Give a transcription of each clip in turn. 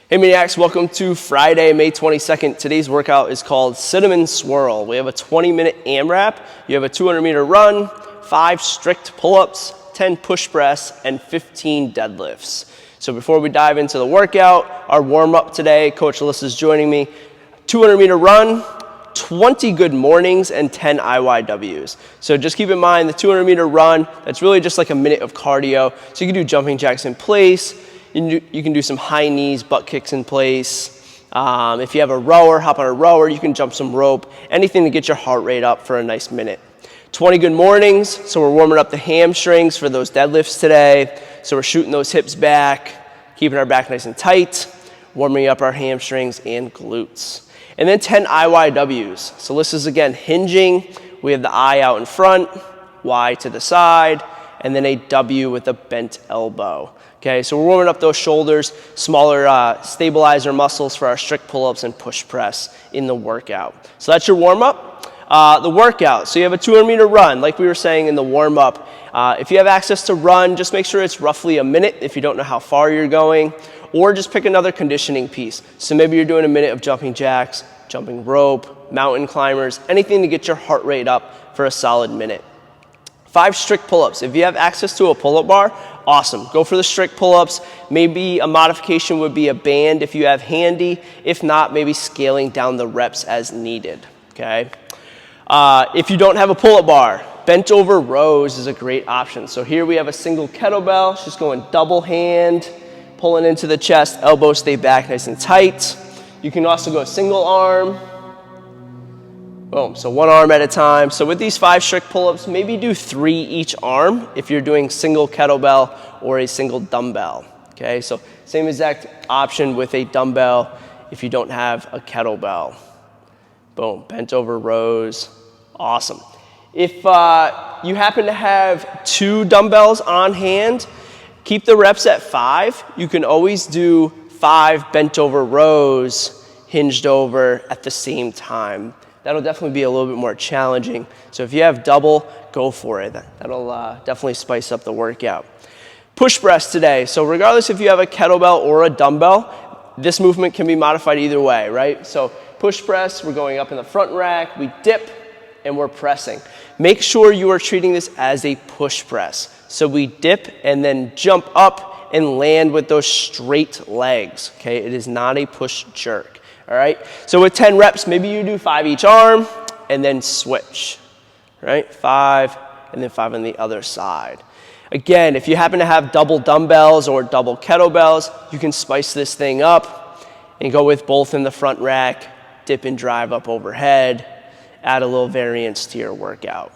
Hey Maniacs, welcome to Friday, May 22nd. Today's workout is called Cinnamon Swirl. We have a 20-minute AMRAP. You have a 200-meter run, 5 strict pull-ups, 10 push press, and 15 deadlifts. So before we dive into the workout, our warm-up today, Coach Alyssa's joining me. 200-meter run, 20 good mornings, and 10 IYWs. So just keep in mind the 200-meter run, that's really just like a minute of cardio. So you can do jumping jacks in place. You can do some high knees, butt kicks in place. If you have a rower, hop on a rower. You can jump some rope, anything to get your heart rate up for a nice minute. 20 good mornings, so we're warming up the hamstrings for those deadlifts today. So we're shooting those hips back, keeping our back nice and tight, warming up our hamstrings and glutes. And then 10 IYWs. So this is again hinging. We have the I out in front, Y to the side, and then a W with a bent elbow. Okay, so we're warming up those shoulders, smaller stabilizer muscles for our strict pull-ups and push press in the workout. So that's your warm-up. The workout, so you have a 200-meter run, like we were saying in the warm-up. If you have access to run, just make sure it's roughly a minute if you don't know how far you're going, or just pick another conditioning piece. So maybe you're doing a minute of jumping jacks, jumping rope, mountain climbers, anything to get your heart rate up for a solid minute. 5 strict pull-ups. If you have access to a pull-up bar, awesome. Go for the strict pull-ups. Maybe a modification would be a band if you have handy. If not, maybe scaling down the reps as needed, okay? If you don't have a pull-up bar, bent over rows is a great option. So here we have a single kettlebell. It's just going double hand, pulling into the chest, elbows stay back nice and tight. You can also go single arm. Boom, so one arm at a time. So with these 5 strict pull-ups, maybe do 3 each arm if you're doing single kettlebell or a single dumbbell, okay? So same exact option with a dumbbell if you don't have a kettlebell. Boom, bent over rows, awesome. If you happen to have 2 dumbbells on hand, keep the reps at 5. You can always do 5 bent over rows, hinged over at the same time. That'll definitely be a little bit more challenging. So if you have double, go for it. That'll definitely spice up the workout. Push press today. So regardless if you have a kettlebell or a dumbbell, this movement can be modified either way, right? So push press, we're going up in the front rack, we dip, and we're pressing. Make sure you are treating this as a push press. So we dip and then jump up and land with those straight legs, okay? It is not a push jerk. All right, so with 10 reps, maybe you do 5 each arm and then switch, right? 5 and then 5 on the other side. Again, if you happen to have double dumbbells or double kettlebells, you can spice this thing up and go with both in the front rack, dip and drive up overhead, add a little variance to your workout.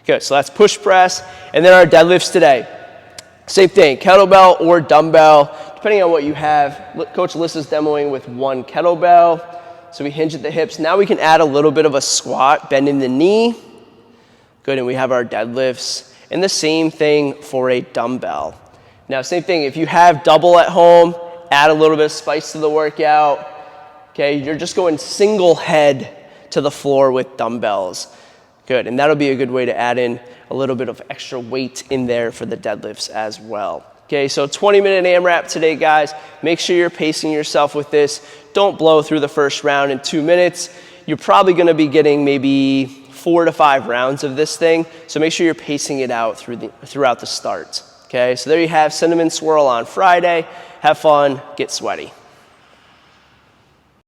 Good, so that's push press. And then our deadlifts today. Same thing, kettlebell or dumbbell, depending on what you have. Coach Alyssa's demoing with 1 kettlebell. So we hinge at the hips. Now we can add a little bit of a squat, bending the knee. Good, and we have our deadlifts. And the same thing for a dumbbell. Now, same thing, if you have double at home, add a little bit of spice to the workout. Okay, you're just going single head to the floor with dumbbells. Good, and that'll be a good way to add in a little bit of extra weight in there for the deadlifts as well. Okay, so 20-minute AMRAP today, guys. Make sure you're pacing yourself with this. Don't blow through the first round in 2 minutes. You're probably gonna be getting maybe 4 to 5 rounds of this thing, so make sure you're pacing it out throughout the start. Okay, so there you have Cinnamon Swirl on Friday. Have fun, get sweaty.